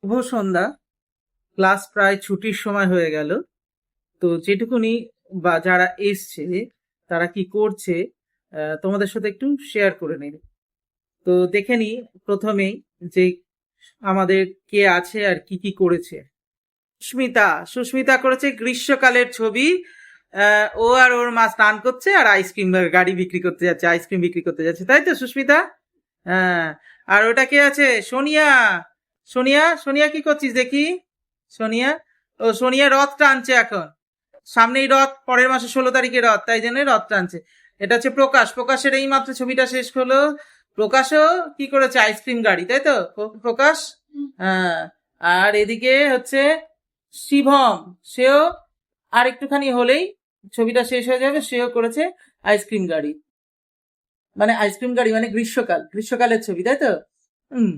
শুভ সন্ধ্যা। Class প্রায় ছুটির সময় হয়ে গেল। তো যেটুকুনি বা যারা এসছে তারা কি করছে তোমাদের সাথে একটু শেয়ার করে নিই। তো দেখে নি প্রথমেই যে আমাদের কে আছে আর কি কি করেছে। সুস্মিতা করেছে গ্রীষ্মকালের ছবি। ও আর ওর মা স্নান করছে আর আইসক্রিম গাড়ি বিক্রি করতে যাচ্ছে, আইসক্রিম বিক্রি করতে যাচ্ছে, তাই তো সুস্মিতা? হ্যাঁ। আর ওটা কে আছে? সোনিয়া। সোনিয়া সোনিয়া কি করছিস দেখি? সোনিয়া, ও সোনিয়া রথ টানছে এখন। সামনেই রথ, পরের মাসে 16 তারিখে রথ, তাই জন্য রথ টানছে। এটা হচ্ছে প্রকাশের এই মাত্র ছবিটা শেষ হলো। প্রকাশও কি করেছে? আইসক্রিম গাড়ি, তাই তো প্রকাশ? হ্যাঁ। আর এদিকে হচ্ছে শিভম, সেও আর একটুখানি হলেই ছবিটা শেষ হয়ে যাবে, সেও করেছে আইসক্রিম গাড়ি। মানে আইসক্রিম গাড়ি মানে গ্রীষ্মকালের ছবি, তাই তো? হুম।